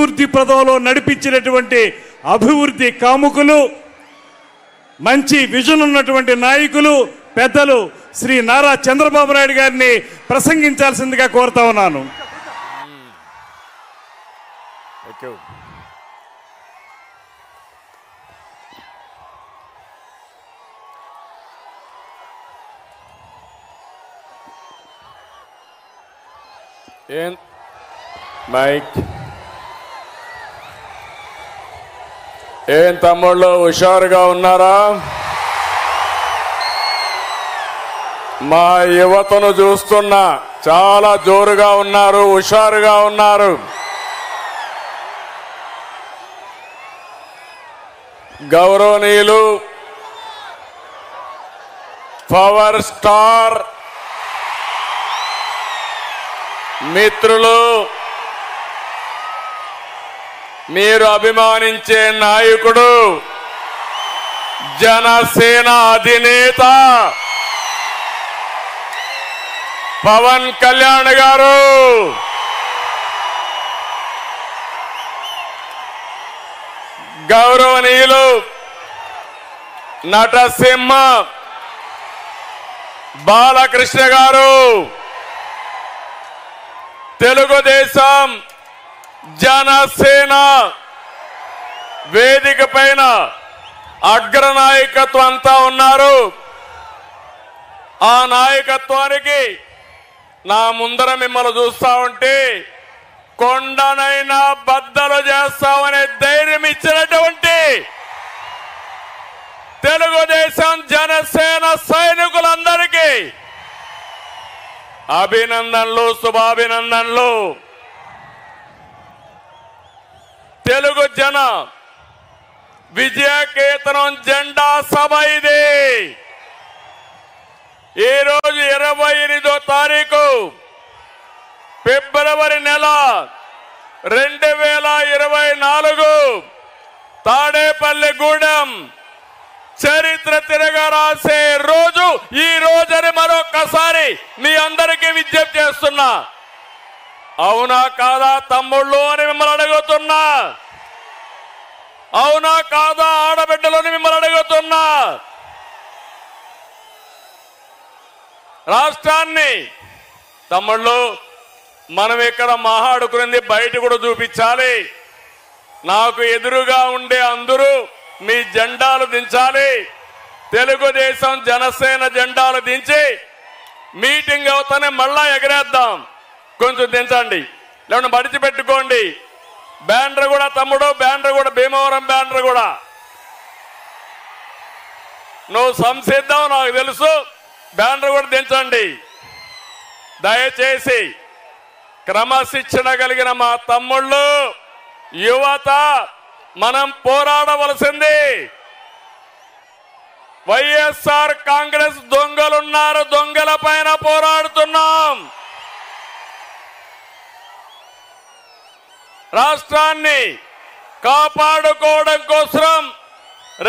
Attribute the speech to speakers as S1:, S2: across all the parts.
S1: అభివృద్ధి పదంలో నడిపించినటువంటి అభివృద్ధి కాముకులు, మంచి విజన్ ఉన్నటువంటి నాయకులు పెద్దలు శ్రీ నారా చంద్రబాబు నాయుడు గారిని ప్రసంగించాల్సిందిగా కోరుతా ఉన్నాను.
S2: ఏం తమ్ముళ్ళు హుషారుగా ఉన్నారా? మా యువతను చూస్తున్నా చాలా జోరుగా ఉన్నారు, హుషారుగా ఉన్నారు. గౌరవనీయులు పవర్ స్టార్ మిత్రులు, మీరు అభిమానించే నాయకుడు జనసేన అధినేత పవన్ కళ్యాణ్ గారు, గౌరవనీయులు నటసింహ బాలకృష్ణ గారు, తెలుగుదేశం జనసేన వేదిక పైన అగ్రనాయకత్వం అంతా ఉన్నారు. ఆ నాయకత్వానికి నా ముందర మిమ్మల్ని చూస్తా ఉంటే కొండనైనా బద్దలు చేస్తామనే ధైర్యం ఇచ్చినటువంటి తెలుగుదేశం జనసేన సైనికులందరికీ అభినందనలు, శుభాభినందనలు. తెలుగు జన విజయకేతనం జెండా సభ ఇది. ఈ రోజు 28వ తారీఖు ఫిబ్రవరి నెల 2024 తాడేపల్లిగూడెం చరిత్ర తిరగరాసే రోజు ఈ రోజని మరొక్కసారి మీ అందరికీ విజ్ఞప్తి చేస్తున్నా. అవునా కాదా తమ్ముళ్ళు అని మిమ్మల్ని అడుగుతున్నా. అవునా కాదా ఆడబిడ్డలని మిమ్మల్ని అడుగుతున్నా. రాష్ట్రాన్ని తమ్ముళ్ళు మనం ఇక్కడ మాట్లాడుకునేది బయట కూడా చూపించాలి. నాకు ఎదురుగా ఉండే అందరూ మీ జెండాలు దించాలి. తెలుగుదేశం జనసేన జెండాలు దించి మీటింగ్ అవుతానే మళ్ళా ఎగరేద్దాం. కొంచెం దించండి, లేకుంటే మడిచి పెట్టుకోండి. బ్యానర్ కూడా తమ్ముడు, బ్యానర్ కూడా భీమవరం బ్యానర్ కూడా నువ్వు సంసిద్ధం నాకు తెలుసు. బ్యానర్ కూడా దించండి దయచేసి. క్రమశిక్షణ కలిగిన మా తమ్ముళ్ళు, యువత మనం పోరాడవలసింది. వైఎస్ఆర్ కాంగ్రెస్ దొంగలున్నారు, దొంగల పైన పోరాడుతున్నాం. రాష్ట్రాన్ని కాపాడుకోవడం కోసం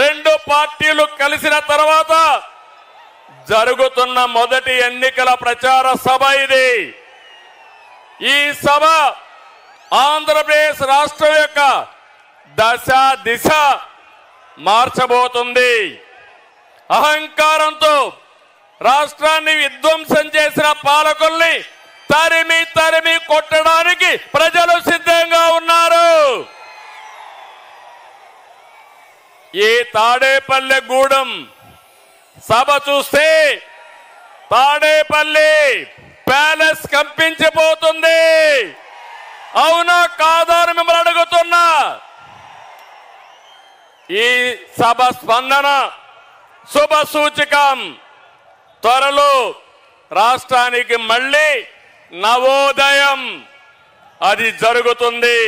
S2: రెండు పార్టీలు కలిసిన తర్వాత జరుగుతున్న మొదటి ఎన్నికల ప్రచార సభ ఇది. ఈ సభ ఆంధ్రప్రదేశ్ రాష్ట్రం యొక్క దశ దిశ మార్చబోతుంది. అహంకారంతో రాష్ట్రాన్ని విధ్వంసం చేసిన పాలకుల్ని తరిమి తరిమి కొట్టడానికి ప్రజలు సిద్ధంగా ఉన్నారు. ఈ తాడేపల్లిగూడెం సభ చూస్తే తాడేపల్లి ప్యాలెస్ కంపించిపోతుంది. అవునా కాదా అని మిమ్మల్ని అడుగుతున్నా. ఈ సభ స్పందన శుభ సూచకం. త్వరలో రాష్ట్రానికి మళ్ళీ నవోదయం అది జరుగుతుంది.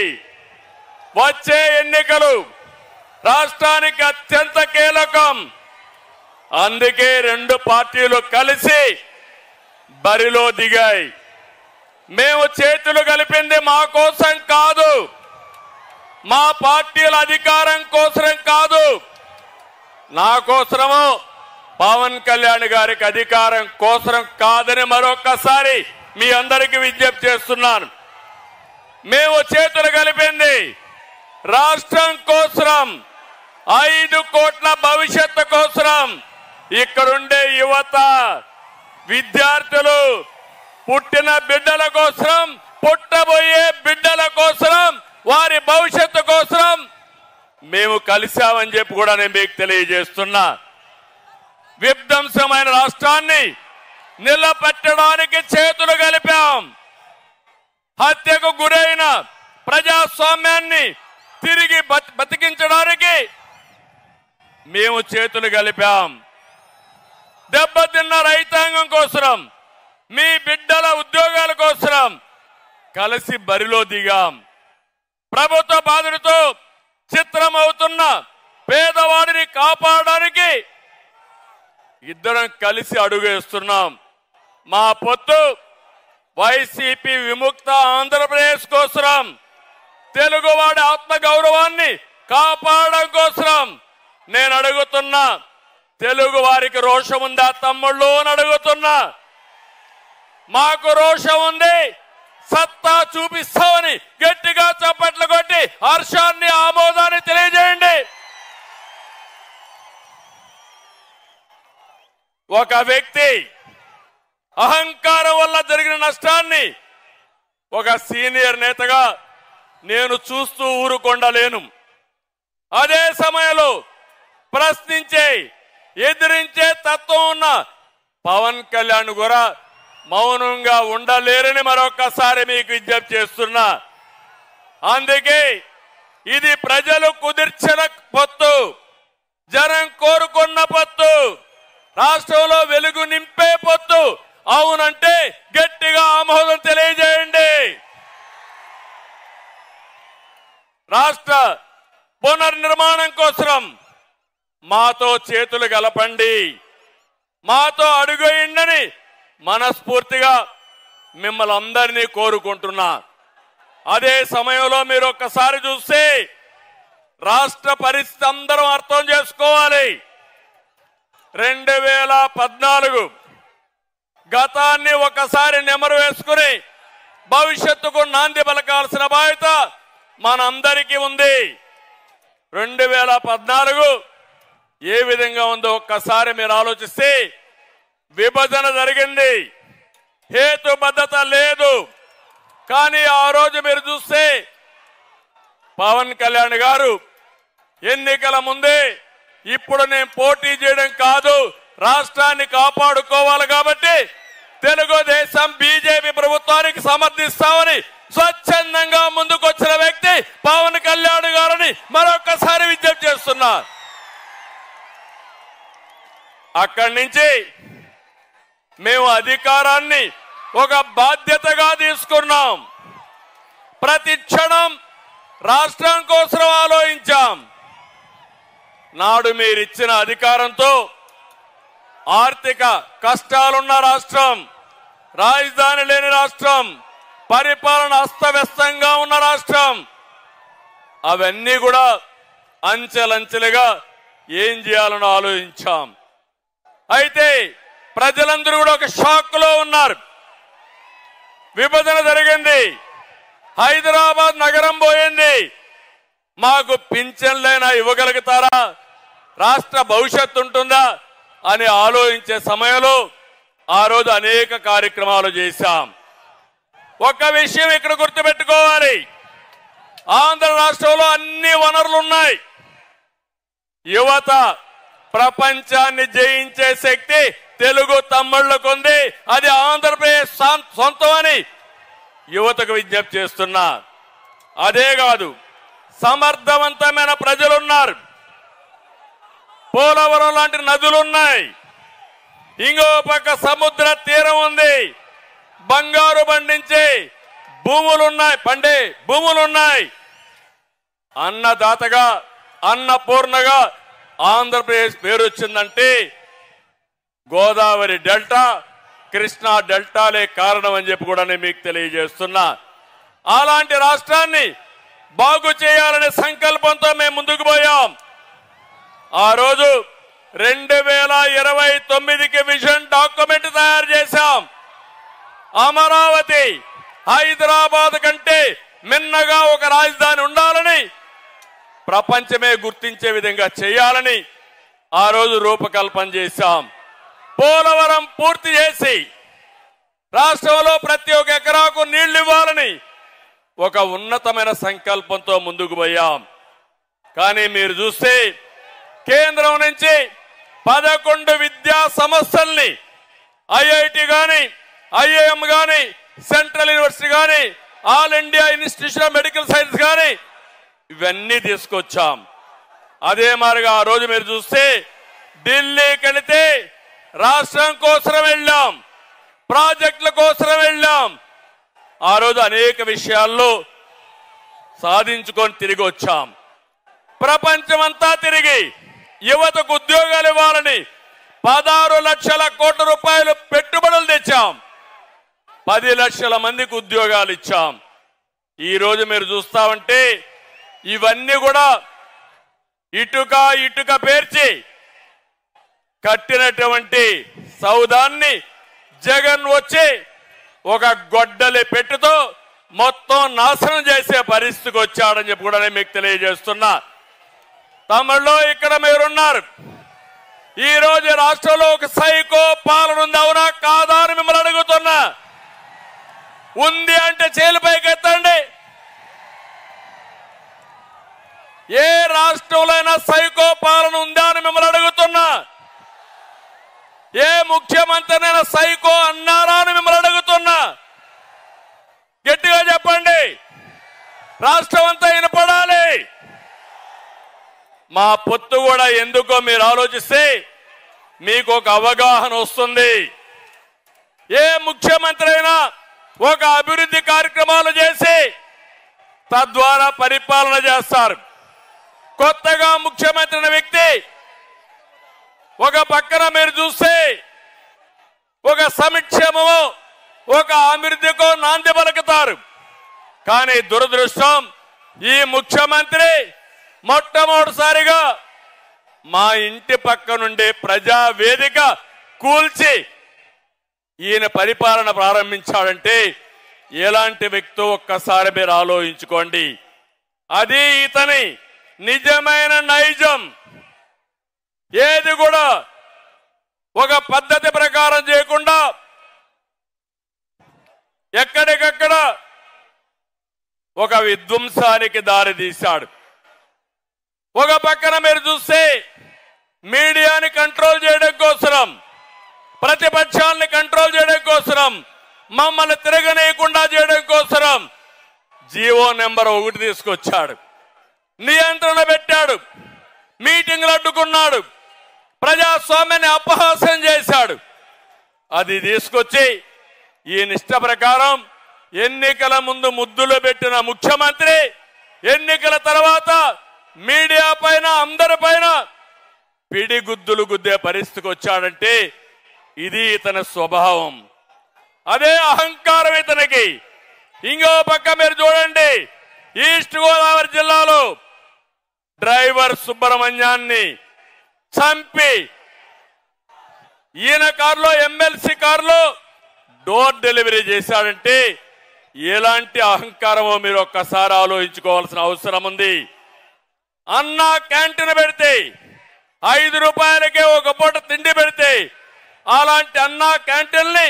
S2: వచ్చే ఎన్నికలు రాష్ట్రానికి అత్యంత కీలకం. అందుకే రెండు పార్టీలు కలిసి బరిలో దిగాయి. మేము చేతులు కలిపింది మా కోసం కాదు, మా పార్టీల అధికారం కోసం కాదు, నా కోసమో పవన్ కళ్యాణ్ గారికి అధికారం కోసం కాదని మరొకసారి మీ అందరికీ విజ్ఞప్తి చేస్తున్నాను. మేము చేతులు కలిపింది రాష్ట్రం కోసం, 5 కోట్ల భవిష్యత్తు కోసం. ఇక్కడుండే యువత, విద్యార్థులు, పుట్టిన బిడ్డల కోసం, పుట్టబోయే బిడ్డల కోసం, వారి భవిష్యత్తు కోసం మేము కలిశామని చెప్పి కూడా నేను మీకు తెలియజేస్తున్నా. విధ్వంసమైన రాష్ట్రాన్ని నిలబెట్టడానికి చేతులు కలిపాం. హత్యకు గురైన ప్రజాస్వామ్యాన్ని తిరిగి బతికించడానికి మేము చేతులు కలిపాం. దెబ్బతిన్న రైతాంగం కోసం, మీ బిడ్డల ఉద్యోగాల కోసం కలిసి బరిలో దిగాం. ప్రభుత్వ బాధలతో చిత్రమవుతున్న పేదవాడిని కాపాడడానికి ఇద్దరం కలిసి అడుగేస్తున్నాం. మా పొత్తు వైసీపీ విముక్త ఆంధ్రప్రదేశ్ కోసం, తెలుగువాడి ఆత్మగౌరవాన్ని కాపాడడం కోసం. నేను అడుగుతున్నా, తెలుగు వారికి రోషం ఉందా తమ్ముళ్ళు అని అడుగుతున్నా. మాకు రోషం ఉంది, సత్తా చూపిస్తామని గట్టిగా చప్పట్లు కొట్టి హర్షాన్ని, ఆమోదాన్ని తెలియజేయండి. ఒక వ్యక్తి అహంకారం వల్ల జరిగిన నష్టాన్ని ఒక సీనియర్ నేతగా నేను చూస్తూ ఊరుకొండలేను. అదే సమయంలో ప్రశ్నించే, ఎదిరించే తత్వం ఉన్న పవన్ కళ్యాణ్ కూడా మౌనంగా ఉండలేరని మరొకసారి మీకు విజ్ఞప్తి చేస్తున్నా. అందుకే ఇది ప్రజలు కుదిర్చిన పొత్తు, జనం కోరుకున్న పొత్తు, రాష్ట్రంలో వెలుగు నింపే పొత్తు. అవునంటే గట్టిగా ఆమోదం తెలియజేయండి. రాష్ట్ర పునర్నిర్మాణం కోసం మాతో చేతులు కలపండి, మాతో అడుగేయండి మనస్ఫూర్తిగా మిమ్మల్ని అందరినీ కోరుకుంటున్నా. అదే సమయంలో మీరు ఒక్కసారి చూస్తే రాష్ట్ర పరిస్థితి అందరం అర్థం చేసుకోవాలి. 2014 గతాన్ని ఒకసారి నెమరు వేసుకుని భవిష్యత్తుకు నాంది పలకాల్సిన బాధ్యత మనందరికీ ఉంది. 2014 ఏ విధంగా ఉందో ఒక్కసారి మీరు ఆలోచిస్తే, విభజన జరిగింది, హేతుబద్ధత లేదు. కానీ ఆ రోజు మీరు చూస్తే పవన్ కళ్యాణ్ గారు ఎన్నికల ముందే, ఇప్పుడు నేను పోటీ చేయడం కాదు, రాష్ట్రాన్ని కాపాడుకోవాలి కాబట్టి తెలుగుదేశం బీజేపీ ప్రభుత్వానికి సమర్థిస్తామని స్వచ్ఛందంగా ముందుకొచ్చిన వ్యక్తి పవన్ కళ్యాణ్ గారిని మరొకసారి విజ్ఞప్తి చేస్తున్నా. అక్కడి నుంచి మేము అధికారాన్ని ఒక బాధ్యతగా తీసుకున్నాం. ప్రతి క్షణం రాష్ట్రం కోసం ఆలోచించాం. నాడు మీరిచ్చిన అధికారంతో ఆర్థిక కష్టాలున్న రాష్ట్రం, రాజధాని లేని రాష్ట్రం, పరిపాలన అస్తవ్యస్తంగా ఉన్న రాష్ట్రం, అవన్నీ కూడా అంచెలంచెలుగా ఏం చేయాలని ఆలోచించాం. అయితే ప్రజలందరూ కూడా ఒక షాక్ లో ఉన్నారు. విభజన జరిగింది, హైదరాబాద్ నగరం పోయింది, మాకు పింఛన్లైనా ఇవ్వగలుగుతారా, రాష్ట్ర భవిష్యత్తు ఉంటుందా అని ఆలోచించే సమయంలో ఆ రోజు అనేక కార్యక్రమాలు చేశాం. ఒక విషయం ఇక్కడ గుర్తుపెట్టుకోవాలి, ఆంధ్ర రాష్ట్రంలో అన్ని వనరులు ఉన్నాయి. యువత ప్రపంచాన్ని జయించే శక్తి తెలుగు తమ్ముళ్లకు ఉంది, అది ఆంధ్రప్రదేశ్ సొంతమని యువతకు విజ్ఞప్తి చేస్తున్నా. అదే కాదు, సమర్థవంతమైన ప్రజలున్నారు, పోలవరం లాంటి నదులున్నాయి, ఇంకో పక్క సముద్ర తీరం ఉంది, బంగారు పండించే భూములున్నాయి, పండే భూములున్నాయి. అన్నదాతగా, అన్నపూర్ణగా ఆంధ్రప్రదేశ్ పేరు వచ్చిందంటే గోదావరి డెల్టా, కృష్ణా డెల్టాలే కారణం అని చెప్పి కూడా నేను మీకు తెలియజేస్తున్నా. అలాంటి రాష్ట్రాన్ని బాగు చేయాలనే సంకల్పంతో మేము ముందుకు పోయాం. ఆ రోజు 2029కి విజన్ డాక్యుమెంట్ తయారు చేశాం. అమరావతి హైదరాబాద్ కంటే మిన్నగా ఒక రాజధాని ఉండాలని ప్రపంచమే గుర్తించే విధంగా చేయాలని ఆ రోజు రూపకల్పన చేశాం. పోలవరం పూర్తి చేసి రాష్ట్రంలో ప్రతి ఒక్క ఎకరాకు నీళ్లు ఇవ్వాలని ఒక ఉన్నతమైన సంకల్పంతో ముందుకు పోయాం. కానీ మీరు చూస్తే కేంద్రం నుంచి 11 విద్యా సంస్థల్ని ఐఐటి గాని, ఐఐఎం గాని, సెంట్రల్ యూనివర్సిటీ గాని, all India institution of medical science గాని ఇవన్నీ తీసుకొచ్చాం. అదే మాదిరిగా ఆ రోజు మీరు చూస్తే ఢిల్లీకి వెళితే రాష్ట్రం కోసం వెళ్ళాం, ప్రాజెక్టుల కోసం వెళ్ళాం. ఆ రోజు అనేక విషయాల్లో సాధించుకొని తిరిగి వచ్చాం. ప్రపంచమంతా తిరిగి యువతకు ఉద్యోగాలు ఇవ్వాలని 16 లక్షల కోట్ల రూపాయలు పెట్టుబడులు తెచ్చాం. 10 లక్షల మందికి ఉద్యోగాలు ఇచ్చాం. ఈ రోజు మీరు చూస్తా ఉంటే ఇవన్నీ కూడా ఇటుక పేర్చి కట్టినటువంటి సౌదాన్ని జగన్ వచ్చి ఒక గొడ్డలి పెట్టుతో మొత్తం నాశనం చేసే పరిస్థితికి వచ్చాడని చెప్పి కూడా నేను మీకు తెలియజేస్తున్నా. తమిళలో ఇక్కడ మీరున్నారు. ఈ రోజు రాష్ట్రంలో ఒక సైకో పాలన ఉంది, అవునా కాదా అని మిమ్మల్ని అడుగుతున్నా. ఉంది అంటే చేలిపైకి ఎత్తండి. ఏ రాష్ట్రంలో అయినా సైకో పాలన ఉందా అని మిమ్మల్ని అడుగుతున్నా. ఏ ముఖ్యమంత్రినైనా సైకో అన్నారా అని మిమ్మల్ని అడుగుతున్నా. గట్టిగా చెప్పండి, రాష్ట్రం అంతా వినపడాలి. మా పొత్తు కూడా ఎందుకో మీరు ఆలోచిస్తే మీకు ఒక అవగాహన వస్తుంది. ఏ ముఖ్యమంత్రి అయినా ఒక అభివృద్ధి కార్యక్రమాలు చేసి తద్వారా పరిపాలన చేస్తారు. కొత్తగా ముఖ్యమంత్రి అయిన వ్యక్తి ఒక పక్కన మీరు చూస్తే ఒక సంక్షేమము, ఒక అభివృద్ధికో నాంది పలుకుతారు. కానీ దురదృష్టం, ఈ ముఖ్యమంత్రి మొట్టమొదటిసారిగా మా ఇంటి పక్క నుండి ప్రజా వేదిక కూల్చి ఈయన పరిపాలన ప్రారంభించాడంటే ఎలాంటి వ్యక్తో ఒక్కసారి మీరు ఆలోచించుకోండి. అది ఇతని నిజమైన నైజం. ఏది కూడా ఒక పద్ధతి ప్రకారం చేయకుండా ఎక్కడికక్కడ ఒక విధ్వంసానికి దారి తీశాడు. ఒక పక్కన మీరు చూస్తే మీడియాని కంట్రోల్ చేయడం కోసం, ప్రతిపక్షాలని కంట్రోల్ చేయడం కోసం, మమ్మల్ని తిరగనీయకుండా చేయడం కోసం జీవో నెంబర్ 1 తీసుకొచ్చాడు. నియంత్రణ పెట్టాడు, మీటింగ్లు అడ్డుకున్నాడు, ప్రజాస్వామ్యాన్ని అపహాస్యం చేశాడు. అది తీసుకొచ్చి ఈ నిష్ట ప్రకారం ఎన్నికల ముందు ముద్దులు పెట్టిన ముఖ్యమంత్రి ఎన్నికల తర్వాత మీడియా పైన, అందరి పైన పిడిగుద్దులు గుద్దే పరిస్థితికి వచ్చాడంటే ఇది ఇతని స్వభావం. అదే అహంకారం ఇతనికి. ఇంకో పక్క మీరు చూడండి, ఈస్ట్ గోదావరి జిల్లాలో డ్రైవర్ సుబ్రహ్మణ్యాన్ని చంపి ఈయన కారులో, ఎమ్మెల్సీ కారులో డోర్ డెలివరీ చేశాడంటే ఎలాంటి అహంకారమో మీరు ఒక్కసారి ఆలోచించుకోవాల్సిన అవసరం ఉంది. అన్నా క్యాంటీన్ పెడితే 5 రూపాయలకే ఒక పూట తిండి పెడితే అలాంటి అన్నా క్యాంటీన్ని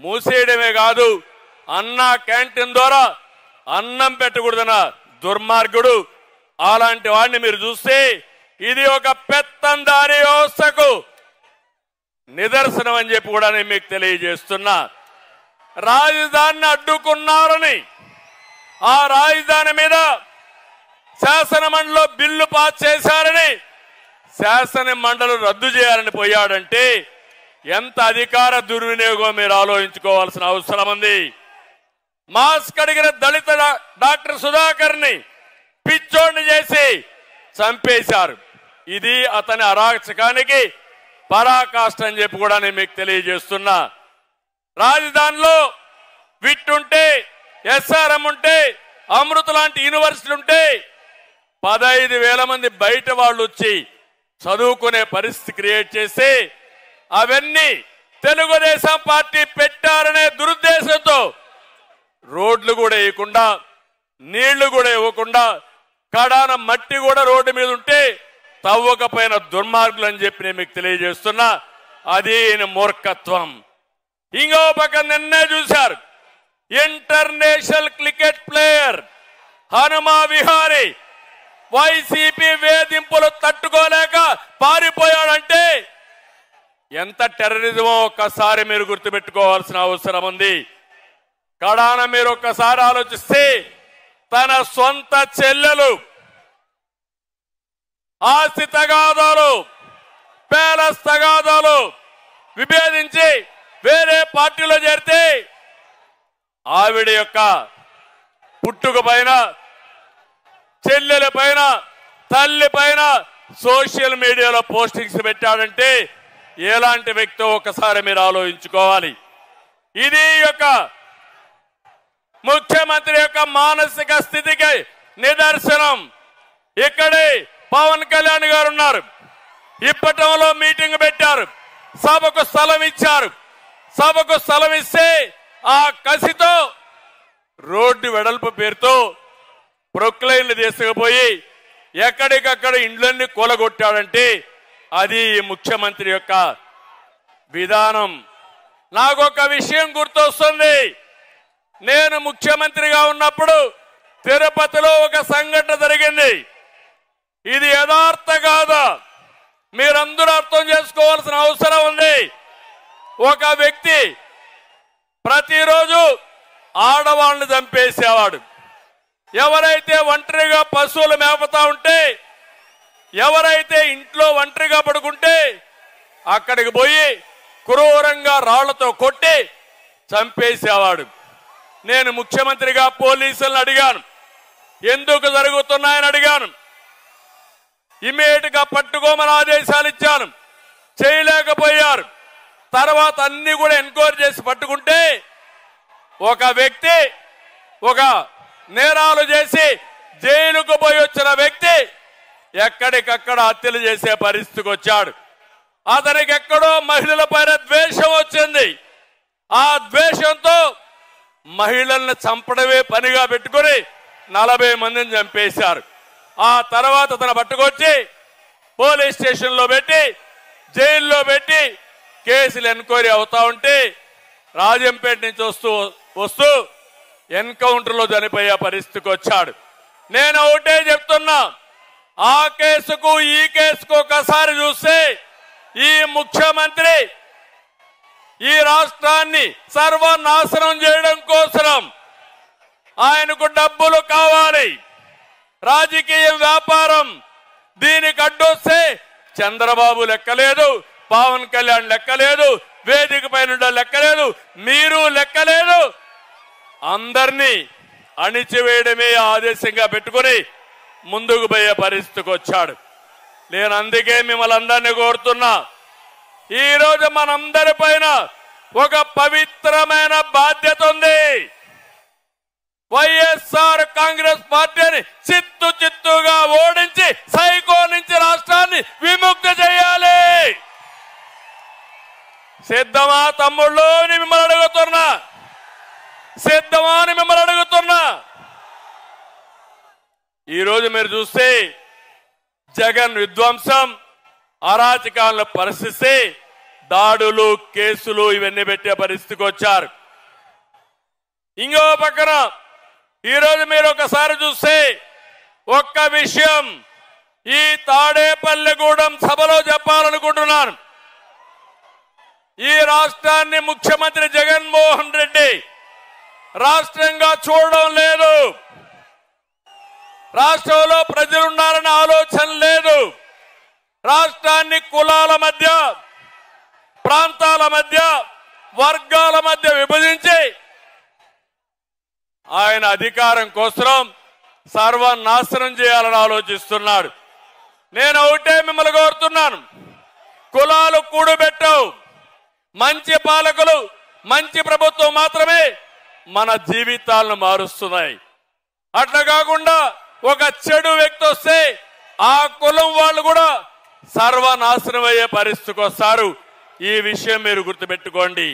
S2: మూసేయడమే కాదు, అన్నా క్యాంటీన్ ద్వారా అన్నం పెట్టకూడదన్న దుర్మార్గుడు. అలాంటి వాడిని మీరు చూస్తే ఇది ఒక పెత్తందారీ వ్యవస్థకు నిదర్శనం అని చెప్పి కూడా నేను మీకు తెలియజేస్తున్నా. రాజధానిని అడ్డుకున్నారని ఆ రాజధాని మీద శాసన మండలిలో బిల్లు పాస్ చేశారని శాసన మండలి రద్దు చేయాలని పోయాడంటే ఎంత అధికార దుర్వినియోగం మీరు ఆలోచించుకోవాల్సిన అవసరం ఉంది. మాస్క్ అడిగిన దళిత డాక్టర్ సుధాకర్ని పిచ్చోడిని చేసి చంపేశారు. ఇది అతని అరాచకానికి పరాకాష్ట అని చెప్పి కూడా నేను మీకు తెలియజేస్తున్నా. రాజధానిలో విట్ ఉంటే, ఎస్ఆర్ఎం ఉంటే, అమృత లాంటి యూనివర్సిటీలు ఉంటే 15,000 మంది బయట వాళ్ళు వచ్చి చదువుకునే పరిస్థితి క్రియేట్ చేసి అవన్నీ తెలుగుదేశం పార్టీ పెట్టారనే దురుద్దేశంతో రోడ్లు కూడా వేయకుండా నీళ్లు కూడా ఇవ్వకుండా కడాన మట్టి కూడా రోడ్డు మీద ఉంటే తవ్వకపోయిన దుర్మార్గులు అని చెప్పి నేను మీకు తెలియజేస్తున్నా. అది మూర్ఖత్వం. ఇంకో పక్క నిన్నే చూశారు, international cricket player Hanuma Vihari YCP వేధింపులు తట్టుకోలేక పారిపోయాడంటే ఎంత టెర్రరిజమో ఒక్కసారి మీరు గుర్తుపెట్టుకోవాల్సిన అవసరం ఉంది. కడాన మీరు ఒక్కసారి ఆలోచిస్తే తన సొంత చెల్లెలు ఆస్తి తగాదాలు, ప్యాలెస్ తగాదాలు విభేదించి వేరే పార్టీలో చేరితే ఆవిడ యొక్క పుట్టుక పైన, చెల్లెల పైన, తల్లి పైన సోషల్ మీడియాలో పోస్టింగ్స్ పెట్టాడంటే ఎలాంటి వ్యక్తో ఒకసారి మీరు ఆలోచించుకోవాలి. ఇది యొక్క ముఖ్యమంత్రి యొక్క మానసిక స్థితికి నిదర్శనం. ఇక్కడే పవన్ కళ్యాణ్ గారు ఉన్నారు. ఇప్పటంలో మీటింగ్ పెట్టారు, సభకు స్థలం ఇచ్చారు. సభకు స్థలం ఇస్తే ఆ కసితో రోడ్డు వెడల్పు పేరుతో ప్రొక్లైన్లు తీసుకుపోయి ఎక్కడికక్కడ ఇండ్లన్నీ కూలగొట్టాడంటే అది ముఖ్యమంత్రి యొక్క విధానం. నాకు ఒక విషయం గుర్తొస్తుంది. నేను ముఖ్యమంత్రిగా ఉన్నప్పుడు తిరుపతిలో ఒక సంఘటన జరిగింది. ఇది యథార్థ కాదా మీరందరూ అర్థం చేసుకోవాల్సిన అవసరం ఉంది. ఒక వ్యక్తి ప్రతిరోజు ఆడవాళ్ళని చంపేసేవాడు. ఎవరైతే ఒంటరిగా పశువులు మేపుతా ఉంటే, ఎవరైతే ఇంట్లో ఒంటరిగా పడుకుంటే అక్కడికి పోయి క్రూరంగా రాళ్లతో కొట్టి చంపేసేవాడు. నేను ముఖ్యమంత్రిగా పోలీసులను అడిగాను, ఎందుకు జరుగుతున్నాయని అడిగాను. ఇమీడియట్ గా పట్టుకోమని ఆదేశాలు ఇచ్చాను, చేయలేకపోయారు. తర్వాత అన్ని కూడా ఎంక్వైరీ చేసి పట్టుకుంటే ఒక వ్యక్తి ఒక నేరాలు చేసి జైలుకు పోయి వచ్చిన వ్యక్తి ఎక్కడికక్కడ హత్యలు చేసే పరిస్థితికి వచ్చాడు. అతనికి ఎక్కడో మహిళల పైన ద్వేషం వచ్చింది. ఆ ద్వేషంతో మహిళల్ని చంపడమే పనిగా పెట్టుకుని 40 మందిని చంపేశారు. ఆ తర్వాత అతను పట్టుకొచ్చి పోలీస్ స్టేషన్లో పెట్టి జైల్లో పెట్టి కేసులు ఎంక్వైరీ అవుతా ఉంటే రాజంపేట నుంచి వస్తూ ఎన్కౌంటర్లో చనిపోయే పరిస్థితికి వచ్చాడు. నేను ఒకటే చెప్తున్నా, ఆ కేసుకు ఈ కేసుకు ఒకసారి చూస్తే ఈ ముఖ్యమంత్రి ఈ రాష్ట్రాన్ని సర్వనాశనం చేయడం కోసం ఆయనకు డబ్బులు కావాలి, రాజకీయ వ్యాపారం. దీనికి అడ్డొస్తే చంద్రబాబు లెక్కలేదు, పవన్ కళ్యాణ్ లెక్కలేదు, వేదిక పైన లెక్కలేదు, మీరు లెక్కలేదు. అందరినీ అణిచివేయడమే ఆదేశంగా పెట్టుకుని ముందుకు పోయే పరిస్థితికి వచ్చాడు. నేను అందుకే మిమ్మల్ని అందరినీ కోరుతున్నా, ఈరోజు మనందరి పైన ఒక పవిత్రమైన బాధ్యత ఉంది. వైఎస్ఆర్ కాంగ్రెస్ పార్టీని చిత్తుగా ఓడించి సైకో నుంచి రాష్ట్రాన్ని విముక్తి చేయాలి. సిద్ధమా తమ్ముళ్ళు అని మిమ్మల్ని అడుగుతున్నా, సిద్ధమా అని మిమ్మల్ని అడుగుతున్నా. ఈరోజు మీరు చూస్తే జగన్ విధ్వంసం, అరాచకాలను పరిస్థితి, దాడులు, కేసులు ఇవన్నీ పెట్టే పరిస్థితికి వచ్చారు. ఇంకో పక్కన ఈరోజు మీరు ఒకసారి చూస్తే ఒక్క విషయం ఈ తాడేపల్లిగూడెం సభలో చెప్పాలనుకుంటున్నాను. ఈ రాష్ట్రాన్ని ముఖ్యమంత్రి జగన్మోహన్ రెడ్డి రాష్ట్రంగా చూడడం లేదు. రాష్ట్రంలో ప్రజలున్నారన్న ఆలోచన లేదు. రాష్ట్రాన్ని కులాల మధ్య, ప్రాంతాల మధ్య, వర్గాల మధ్య విభజించి ఆయన అధికారం కోసం సర్వనాశనం చేయాలని ఆలోచిస్తున్నాడు. నేను ఒకటే మిమ్మల్ని కోరుతున్నాను, కులాలు కూడబెట్టవు. మంచి పాలకులు, మంచి ప్రభుత్వం మాత్రమే మన జీవితాలను మారుస్తున్నాయి. అట్లా కాకుండా ఒక చెడు వ్యక్తి వస్తే ఆ కులం వాళ్ళు కూడా సర్వనాశనం అయ్యే పరిస్థితికి వస్తారు. ఈ విషయం మీరు గుర్తుపెట్టుకోండి.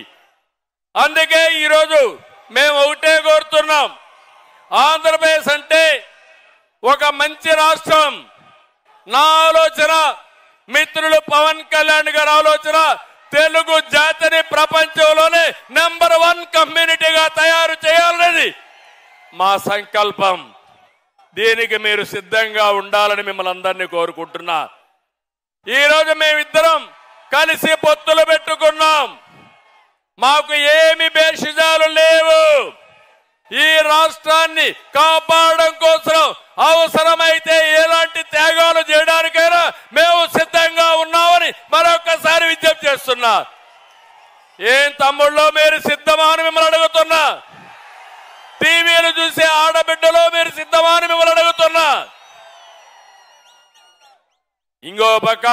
S2: అందుకే ఈరోజు మేము ఒకటే కోరుతున్నాం, ఆంధ్రప్రదేశ్ అంటే ఒక మంచి రాష్ట్రం. నా ఆలోచన, మిత్రులు పవన్ కళ్యాణ్ గారి ఆలోచన, తెలుగు జాతిని ప్రపంచంలోనే నంబర్ 1 కమ్యూనిటీగా తయారు చేయాలనేది మా సంకల్పం. దీనికి మీరు సిద్ధంగా ఉండాలని మిమ్మల్ని అందరినీ కోరుకుంటున్నా. ఈరోజు మేమిద్దరం కలిసి పొత్తులు పెట్టుకున్నాం. మాకు ఏమి భేషజాలు లేవు. ఈ రాష్ట్రాన్ని కాపాడడం కోసం అవసరమైతే ఎలాంటి త్యాగాలు చేయడానికైనా మేము సిద్ధంగా ఉన్నామని మరొకసారి విజ్ఞప్తి చేస్తున్నా. ఏం తమ్ముళ్ళో మీరు సిద్ధమా అని మిమ్మల్ని అడుగుతున్నా. టీవీలు చూసే ఆడబిడ్డలో మీరు సిద్ధమా అని మిమ్మల్ని అడుగుతున్నా. ఇంకో పక్క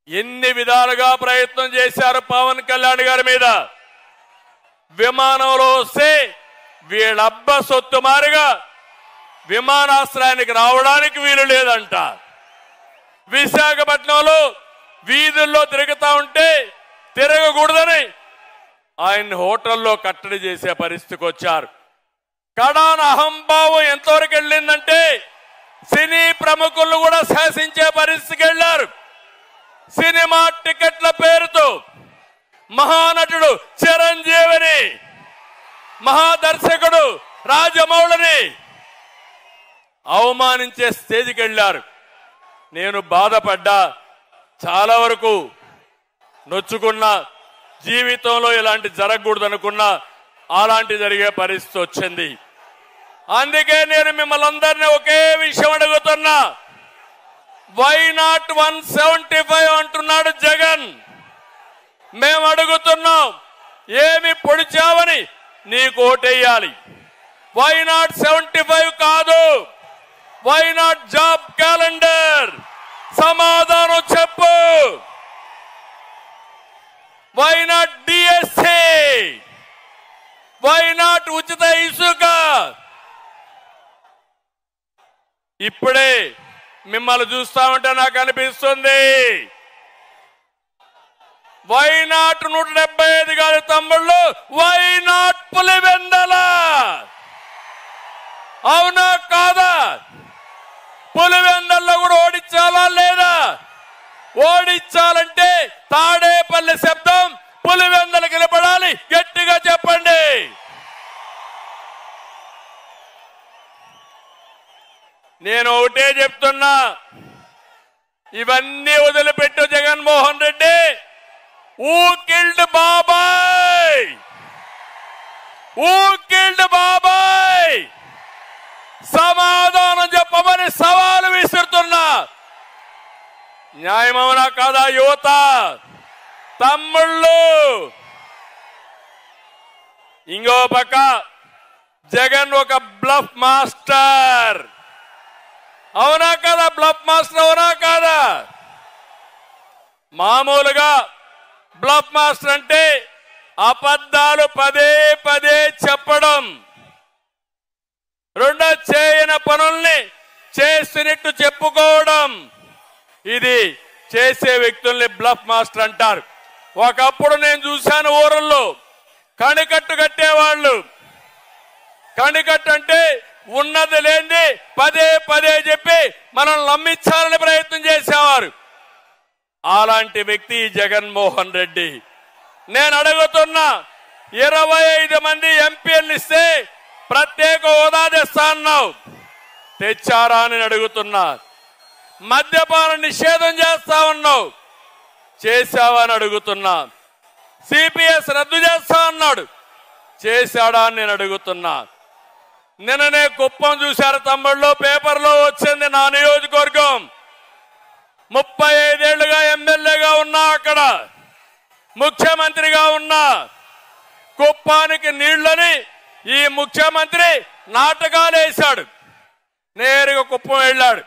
S2: ఎన్ని విధాలుగా ప్రయత్నం చేశారు పవన్ కళ్యాణ్ గారి మీద. విమానంలో వస్తే వీళ్ళబ్బ సొత్తు మారిగా విమానాశ్రయానికి రావడానికి వీలు లేదంట. విశాఖపట్నంలో వీధుల్లో తిరుగుతా ఉంటే తిరగకూడదని ఆయన హోటల్లో కట్టడి చేసే పరిస్థితికి వచ్చారు. కడాన అహంభావం ఎంతవరకు వెళ్ళిందంటే సినీ ప్రముఖులు కూడా శాసించే పరిస్థితికి వెళ్లారు. సినిమా టికెట్ల పేరుతో మహానటుడు చిరంజీవిని, మహాదర్శకుడు రాజమౌళిని అవమానించే స్టేజ్కి వెళ్లారు. నేను బాధపడ్డా, చాలా వరకు నొచ్చుకున్నా. జీవితంలో ఇలాంటి జరగకూడదు అనుకున్నా, అలాంటి జరిగే పరిస్థితి వచ్చింది. అందుకే నేను మిమ్మల్ని అందరినీ ఒకే విషయం అడుగుతున్నా. వై నాట్ 175 అంటున్నాడు జగన్. మేము అడుగుతున్నాం, ఏమి పొడిచావని నీకు ఓటేయాలి. వై నాట్ 75 కాదు, వై నాట్ జాబ్ క్యాలెండర్? సమాధానం చెప్పు. Why not D S C? Why not ఉచిత ఇసుక? ఇప్పుడే మిమ్మల్ని చూస్తా ఉంటే నాకు అనిపిస్తుంది, వై నాట్ 175 కాదు తమ్ముళ్ళు, వై నాట్ పులివెందల? అవునా కాదా? పులివెందల్లో కూడా ఓడించాలా లేదా? ఓడించాలంటే తాడేపల్లి శబ్దం పులివెందలు నిలబడాలి. గట్టిగా చెప్పండి. నేను ఒకటే చెప్తున్నా, ఇవన్నీ వదిలిపెట్టు జగన్మోహన్ రెడ్డి. ఊ కిల్డ్ బాబాయ్? ఊ కిల్డ్ బాబాయ్? సమాధానం చెప్పమని సవాలు విసురుతున్నా. న్యాయమవునా కాదా యువత? తమ్ముళ్ళు, ఇంకో పక్క జగన్ ఒక బ్లఫ్ మాస్టర్. అవునా కదా? బ్లఫ్ మాస్టర్ అవునా కాదా? మామూలుగా బ్లఫ్ మాస్టర్ అంటే అబద్ధాలు పదే పదే చెప్పడం, రెండో చేయని పనుల్ని చేసినట్టు చెప్పుకోవడం. ఇది చేసే వ్యక్తుల్ని బ్లఫ్ మాస్టర్ అంటారు. ఒకప్పుడు నేను చూశాను ఊరల్లో కణికట్టు కట్టేవాళ్ళు. కణికట్టు అంటే ఉన్నది లేని పదే పదే చెప్పి మనల్ని నమ్మించాలని ప్రయత్నం చేసేవారు. అలాంటి వ్యక్తి జగన్మోహన్ రెడ్డి. నేను అడుగుతున్నా, 25 మంది ఎంపీలు ఇస్తే ప్రత్యేక హోదా తెస్తా అన్నావు, తెచ్చారా అని అడుగుతున్నా. మద్యపాన నిషేధం చేస్తా ఉన్నావు, చేశావా అని అడుగుతున్నా. సిపిఎస్ రద్దు చేస్తా అన్నాడు, చేశాడా అని నేను అడుగుతున్నా. నిన్ననే కుప్పం చూశారు తమ్ముళ్ళు, పేపర్లో వచ్చింది. నా నియోజకవర్గం 35 ఏళ్లుగా ఎమ్మెల్యేగా ఉన్నా, అక్కడ ముఖ్యమంత్రిగా ఉన్నా. కుప్పానికి నీళ్లని ఈ ముఖ్యమంత్రి నాటకాలు వేశాడు. నేరుగా కుప్పం వెళ్ళాడు,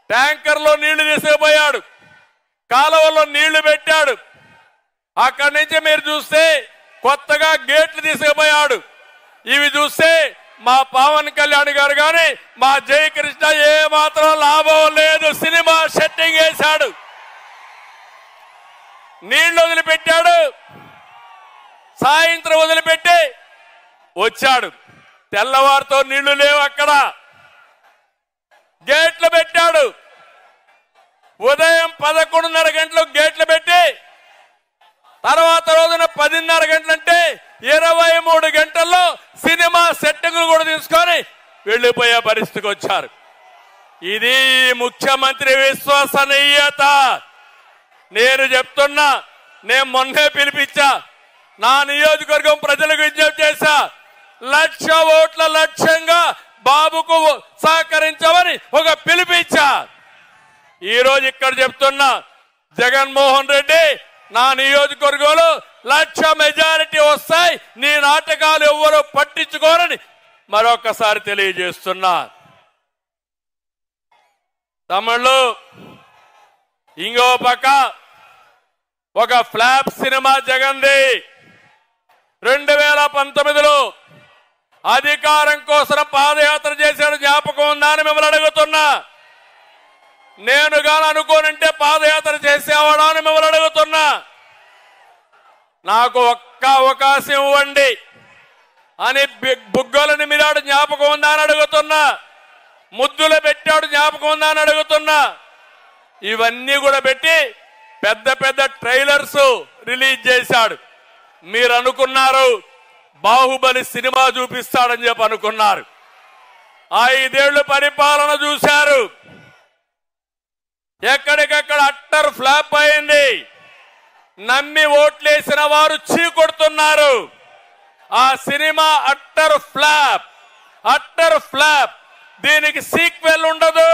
S2: ట్యాంకర్లో నీళ్లు తీసుకుపోయాడు, కాలువలో నీళ్లు పెట్టాడు. అక్కడి నుంచి మీరు చూస్తే కొత్తగా గేట్లు తీసుకుపోయాడు. ఇవి చూస్తే మా పవన్ కళ్యాణ్ గారు కానీ మా జయకృష్ణ ఏ మాత్రం లాభం లేదు. సినిమా సెట్టింగ్ వేశాడు, నీళ్లు వదిలిపెట్టాడు, సాయంత్రం వదిలిపెట్టి వచ్చాడు. తెల్లవారితో నీళ్లు లేవు. అక్కడ గేట్లు పెట్టాడు. ఉదయం 11:30 గంటలకు గేట్లు పెట్టి తర్వాత రోజున 10:30 గంటలంటే 23 గంటల్లో సినిమా సెట్టింగ్లు కూడా తీసుకొని వెళ్లిపోయే పరిస్థితికి వచ్చారు. ఇది ముఖ్యమంత్రి విశ్వసనీయత. నేను చెప్తున్నా, నేను మొన్నే పిలిపించా, నా నియోజకవర్గం ప్రజలకు విజ్ఞప్తి చేశా, 1,00,000 ఓట్ల లక్ష్యంగా బాబుకు సహకరించమని ఒక పిలిపించా. ఈరోజు ఇక్కడ చెప్తున్నా, జగన్మోహన్ రెడ్డి నా నియోజకవర్గంలో 1,00,000 మెజారిటీ వస్తాయి, నీ నాటకాలు ఎవ్వరూ పట్టించుకోరని మరొకసారి తెలియజేస్తున్నా. తమిళు ఇంకో పక్క ఒక ఫ్లాప్ సినిమా జగన్ది. 2019లో అధికారం కోసం పాదయాత్ర చేశాడు, జ్ఞాపకం ఉందా అని మిమ్మల్ని అడుగుతున్నా. నేను గాని అనుకోనంటే పాదయాత్ర చేసేవాడా అని మిమ్మల్ని అడుగుతున్నా. నాకు ఒక్క అవకాశం ఇవ్వండి అని బుగ్గలని మీరాడు, జ్ఞాపకం ఉందా అని అడుగుతున్నా. ముద్దులు పెట్టాడు, జ్ఞాపకం ఉందా అని అడుగుతున్నా. ఇవన్నీ కూడా పెట్టి పెద్ద పెద్ద ట్రైలర్స్ రిలీజ్ చేశాడు. మీరు అనుకున్నారు బాహుబలి సినిమా చూపిస్తాడని చెప్పి అనుకున్నారు. 5 ఏళ్లు పరిపాలన చూశారు, ఎక్కడికక్కడ అట్టర్ ఫ్లాప్ అయింది. నమ్మి ఓట్లేసిన వారు చీకొడుతున్నారు. ఆ సినిమా అట్టర్ ఫ్లాప్. దీనికి సీక్వెల్ ఉండదు.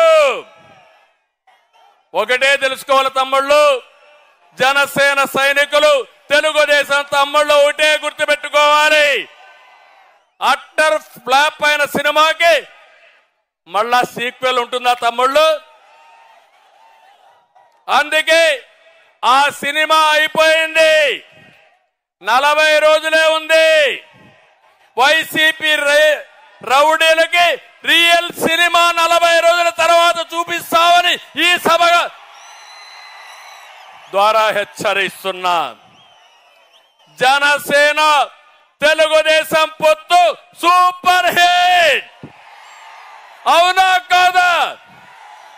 S2: ఒకటే తెలుసుకోవాలి తమ్ముళ్ళు, జనసేన సైనికులు, తెలుగుదేశం తమ్ముళ్ళు ఒకటే గుర్తుపెట్టుకోవాలి, అట్టర్ ఫ్లాప్ అయిన సినిమాకి మళ్ళా సీక్వెల్ ఉంటుందా తమ్ముళ్ళు? అందుకే ఆ సినిమా అయిపోయింది, 40 రోజులే ఉంది. వైసీపీ రౌడీలకి రియల్ సినిమా 40 రోజుల తర్వాత చూపిస్తామని ఈ సభ ద్వారా హెచ్చరిస్తున్నా. జనసేన తెలుగుదేశం పొత్తు సూపర్ హిట్, అవునా కాదా?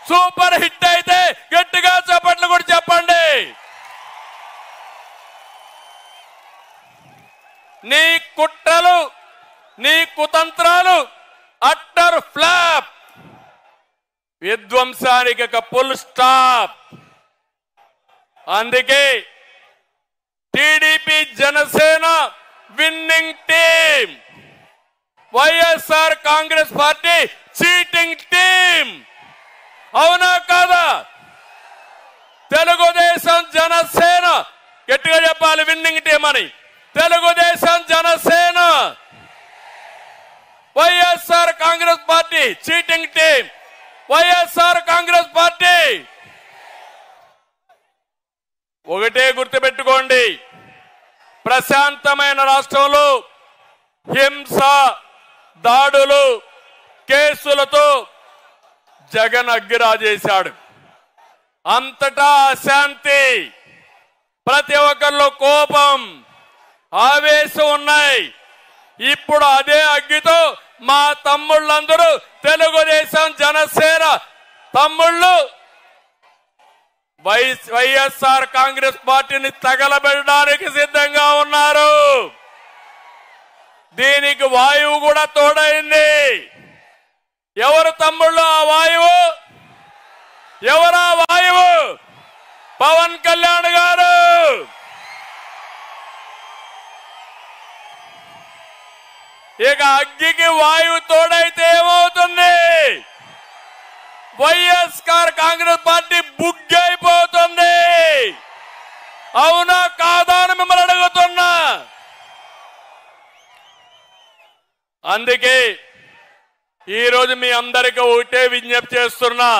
S2: సూపర్ హిట్ అయితే గట్టిగా చప్పట్లు కూడా చెప్పండి. నీ కుట్రలు, నీ కుతంత్రాలు అట్టర్ ఫ్లాప్, విధ్వంసానికి ఒక ఫుల్ స్టాప్. అందుకే TDP Janasena winning team, YSR Congress party cheating team, అవునా కాదా? తెలుగుదేశం జనసేన గట్టిగా చెప్పాలి, విన్నింగ్ టీం అని. Telugu Desam Janasena, YSR Congress party cheating team, YSR Congress party. ఒకటే గుర్తుపెట్టుకోండి, ప్రశాంతమైన రాష్ట్రంలో హింస, దాడులు, కేసులతో జగన్ అగ్గిరాజేశాడు. అంతటా అశాంతి, ప్రతి ఒక్కరిలో కోపం, ఆవేశం ఉన్నాయి. ఇప్పుడు అదే అగ్గితో మా తమ్ముళ్ళందరూ తెలుగుదేశం జనసేన తమ్ముళ్ళు వైఎస్ఆర్ కాంగ్రెస్ పార్టీని తగలబెట్టడానికి సిద్ధంగా ఉన్నారు. దీనికి వాయువు కూడా తోడైంది. ఎవరు తమ్ముళ్ళు ఆ వాయువు? ఎవరా వాయువు? పవన్ కళ్యాణ్ గారు. ఇక అగ్గికి వాయువు తోడైతే ఏమవుతుంది? వైఎస్ఆర్ కాంగ్రెస్ పార్టీ బుగ్గైపోతుంది. అవునా కాదా అని మిమ్మల్ని అడుగుతున్నా. అందుకే ఈరోజు మీ అందరికీ ఒకటే విజ్ఞప్తి చేస్తున్నా,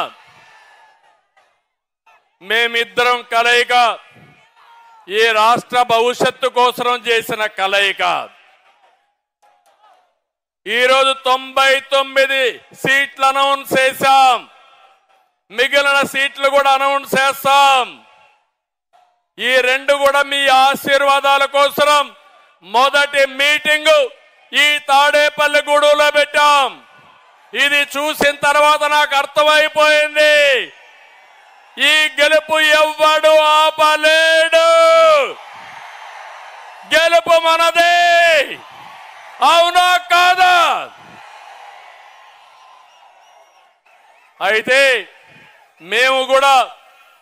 S2: మేమిద్దరం కలయిక ఈ రాష్ట్ర భవిష్యత్తు కోసం చేసిన కలయిక. ఈరోజు 99 సీట్లు అనౌన్స్ చేశాం, మిగిలిన సీట్లు కూడా అనౌన్స్ చేస్తాం. ఈ 2 కూడా మీ ఆశీర్వాదాల కోసం. మొదటి మీటింగు ఈ తాడేపల్లిగూడెంలో పెట్టాం. ఇది చూసిన తర్వాత నాకు అర్థమైపోయింది, ఈ గెలుపు ఎవ్వడు ఆపలేడు. గెలుపు మనదే. అవునా కాదా? అయితే మేము కూడా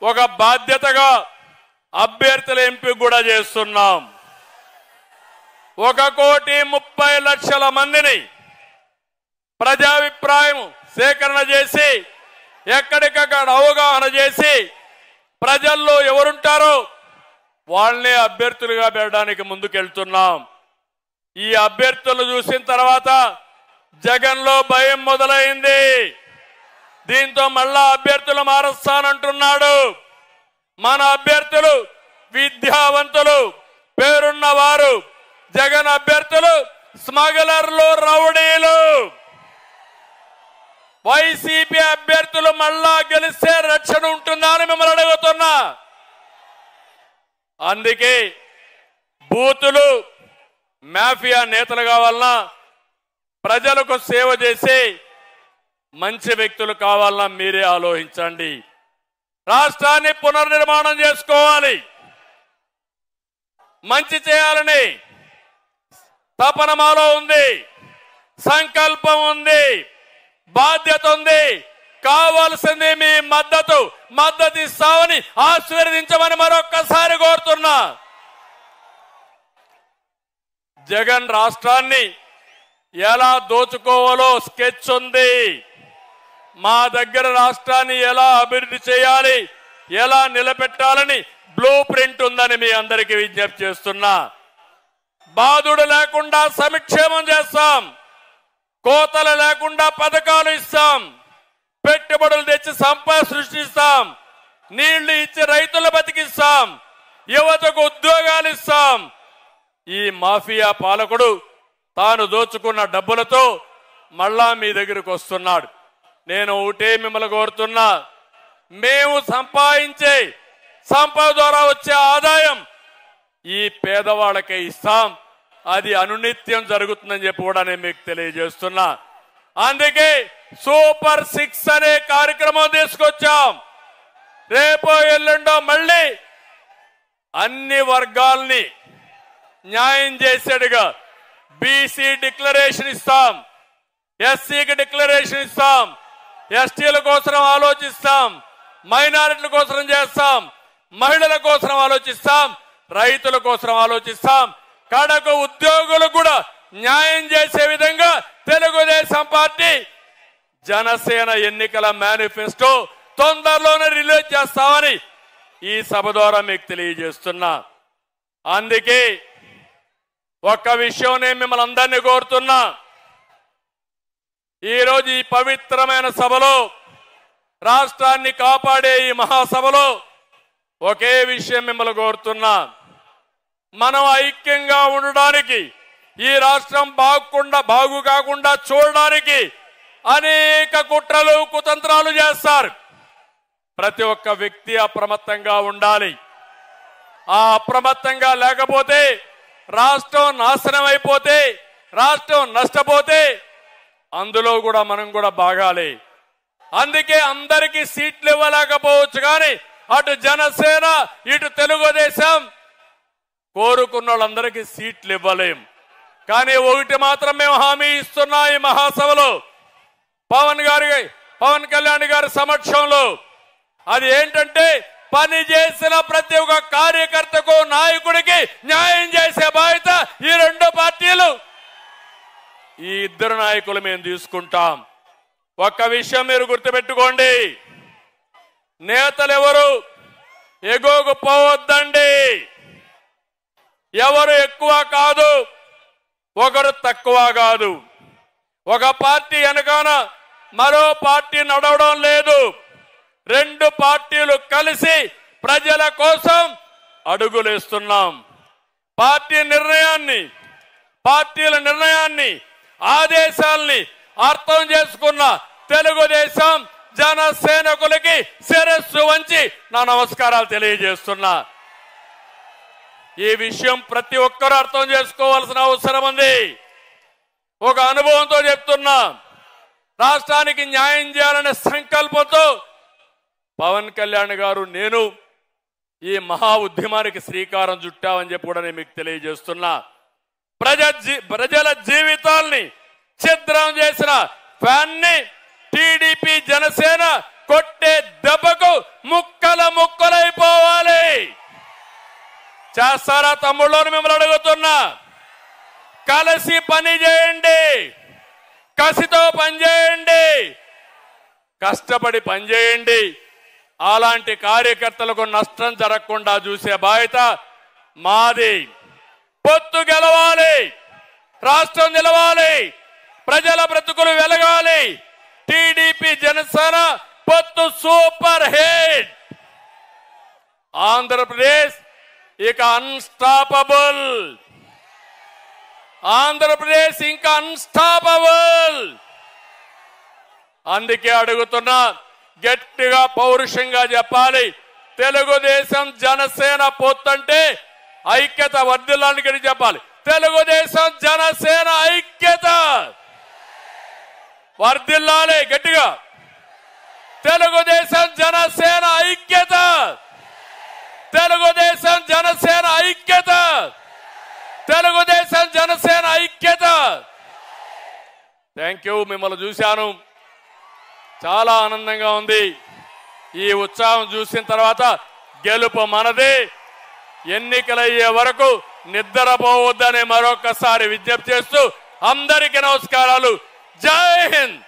S2: ఒక బాధ్యతగా అభ్యర్థుల ఎంపిక కూడా చేస్తున్నాం. 1,30,00,000 మందిని ప్రజాభిప్రాయం సేకరణ చేసి ఎక్కడికక్కడ అవగాహన చేసి ప్రజల్లో ఎవరుంటారో వాళ్ళనే అభ్యర్థులుగా పెట్టడానికి ముందుకెళ్తున్నాం. ఈ అభ్యర్థులు చూసిన తర్వాత జగన్లో భయం మొదలైంది. దీంతో మళ్ళా అభ్యర్థులు మారుస్తానంటున్నాడు. మన అభ్యర్థులు విద్యావంతులు, పేరున్న వారు. జగన్ అభ్యర్థులు స్మగ్లర్లు, రౌడీలు. వైసీపీ అభ్యర్థులు మళ్ళా గెలిస్తే రక్షణ ఉంటుందా అని మిమ్మల్ని అడుగుతున్నా. అందుకే బూతులు మాఫియా నేతలు కావాలన్నా, ప్రజలకు సేవ చేసి మంచి వ్యక్తులు కావాలన్నా మీరే ఆలోచించండి. రాష్ట్రాన్ని పునర్నిర్మాణం చేసుకోవాలి, మంచి చేయాలని తపన మాలో ఉంది, సంకల్పం ఉంది, బాధ్యత ఉంది. కావాల్సింది మీ మద్దతు ఇస్తామని ఆశీర్వదించమని మరొక్కసారి కోరుతున్నా. జగన్ రాష్ట్రాన్ని ఎలా దోచుకోవాలో స్కెచ్ ఉంది. మా దగ్గర రాష్ట్రాన్ని ఎలా అభివృద్ధి చేయాలి, ఎలా నిలబెట్టాలని బ్లూ ప్రింట్ ఉందని మీ అందరికీ విజ్ఞప్తి చేస్తున్నా. బాధుడు లేకుండా సంక్షేమం చేస్తాం, కోతలు లేకుండా పథకాలు ఇస్తాం, పెట్టుబడులు తెచ్చి సంపద సృష్టిస్తాం, నీళ్లు ఇచ్చి రైతులు బతికిస్తాం, యువతకు ఉద్యోగాలు ఇస్తాం. ఈ మాఫియా పాలకుడు తాను దోచుకున్న డబ్బులతో మళ్ళా మీ దగ్గరకు వస్తున్నాడు. నేను ఒకటే మిమ్మల్ని కోరుతున్నా, మేము సంపాదించే సంపద ద్వారా వచ్చే ఆదాయం ఈ పేదవాళ్ళకే ఇస్తాం. అది అనునిత్యం జరుగుతుందని చెప్పి కూడా నేను మీకు తెలియజేస్తున్నా. అందుకే సూపర్ 6 అనే కార్యక్రమం తీసుకొచ్చాం. రేపో ఎల్లుండో మళ్ళీ అన్ని వర్గాల్ని న్యాయం చేసేట్టుగా బీసీ డిక్లరేషన్ ఇస్తాం, ఎస్సీకి డిక్లరేషన్ ఇస్తాం, ఎస్టీల కోసం ఆలోచిస్తాం, మైనారిటీల కోసం చేస్తాం, మహిళల కోసం ఆలోచిస్తాం, రైతుల కోసం ఆలోచిస్తాం. కడకు ఉద్యోగులకు కూడా న్యాయం చేసే విధంగా తెలుగుదేశం పార్టీ జనసేన ఎన్నికల మేనిఫెస్టో తొందరలోనే రిలీజ్ చేస్తామని ఈ సభ ద్వారా మీకు తెలియజేస్తున్నా. అందుకే ఒక్క విషయం నేను మిమ్మల్ని అందరినీ కోరుతున్నా. ఈరోజు ఈ పవిత్రమైన సభలో, రాష్ట్రాన్ని కాపాడే ఈ మహాసభలో ఒకే విషయం మిమ్మల్ని కోరుతున్నా. మనం ఐక్యంగా ఉండడానికి, ఈ రాష్ట్రం బాగు కాకుండా చూడడానికి అనేక కుట్రలు కుతంత్రాలు చేస్తారు. ప్రతి ఒక్క వ్యక్తి అప్రమత్తంగా ఉండాలి. ఆ అప్రమత్తంగా లేకపోతే రాష్ట్రం నాశనం అయిపోతే, రాష్ట్రం నష్టపోతే అందులో కూడా మనం కూడా బాగాలి. అందుకే అందరికీ సీట్లు ఇవ్వలేకపోవచ్చు, కానీ అటు జనసేన ఇటు తెలుగుదేశం కోరుకున్న వాళ్ళందరికీ సీట్లు ఇవ్వలేం. కానీ ఒకటి మాత్రం మేము హామీ ఇస్తున్నా ఈ మహాసభలో, పవన్ కళ్యాణ్ గారి సమక్షంలో. అది ఏంటంటే, పని చేసిన ప్రతి ఒక్క కార్యకర్తకు, నాయకుడికి న్యాయం చేసే బాధ్యత ఈ రెండు పార్టీలు, ఈ ఇద్దరు నాయకులు మేము తీసుకుంటాం. ఒక్క విషయం మీరు గుర్తుపెట్టుకోండి, నేతలు ఎవరు ఎగోగు పోవద్దండి. ఎవరు ఎక్కువ కాదు, ఒకరు తక్కువ కాదు. ఒక పార్టీ వెనకాన మరో పార్టీ నడవడం లేదు. రెండు పార్టీలు కలిసి ప్రజల కోసం అడుగులేస్తున్నాం. పార్టీల నిర్ణయాన్ని ఆదేశాల్ని అర్థం చేసుకున్న తెలుగుదేశం జనసేనకులకి శిరస్సు వంచి నా నమస్కారాలు తెలియజేస్తున్నా. ఈ విషయం ప్రతి ఒక్కరూ అర్థం చేసుకోవాల్సిన అవసరం ఉంది. ఒక అనుభవంతో చెప్తున్నా, రాష్ట్రానికి న్యాయం చేయాలనే సంకల్పంతో పవన్ కళ్యాణ్ గారు నేను ఈ మహా ఉద్యమానికి శ్రీకారం చుట్టామని చెప్పి కూడా నేను మీకు తెలియజేస్తున్నా. ప్రజల జీవితాల్ని ఛిద్రం చేసిన ఫ్యాన్ని టీడీపీ జనసేన కొట్టే దెబ్బకు ముక్కలైపోవాలి. చేస్తారా తమ్ముళ్ళని మిమ్మల్ని అడుగుతున్నా. కలిసి పని చేయండి, కసితో పనిచేయండి, కష్టపడి పనిచేయండి. అలాంటి కార్యకర్తలకు నష్టం జరగకుండా చూసే బాధ్యత మాది. పొత్తు గెలవాలి, రాష్ట్రం నిలవాలి, ప్రజల బ్రతుకులు వెలగాలి. టీడీపీ జనసేన పొత్తు సూపర్ హిట్. ఆంధ్రప్రదేశ్ ఇక అన్స్టాపబుల్. ఆంధ్రప్రదేశ్ ఇంకా అన్స్టాపబుల్. అందుకే అడుగుతున్నా, గట్టిగా పౌరుషంగా చెప్పాలి. తెలుగుదేశం జనసేన పొత్తంటే ఐక్యత వర్ధిల్లానికి చెప్పాలి. తెలుగుదేశం జనసేన ఐక్యత వర్ధిల్లాలి గట్టిగా. తెలుగుదేశం జనసేన ఐక్యత, తెలుగుదేశం జనసేన ఐక్యత, తెలుగుదేశం జనసేన ఐక్యత. Thank you. మిమ్మల్ని చూశాను, చాలా ఆనందంగా ఉంది. ఈ ఉత్సాహం చూసిన తర్వాత గెలుపు మనదే. ఎన్నికలయ్యే వరకు నిద్రపోవద్దని మరొకసారి విజ్ఞప్తి చేస్తూ అందరికీ నమస్కారాలు. జై హింద్.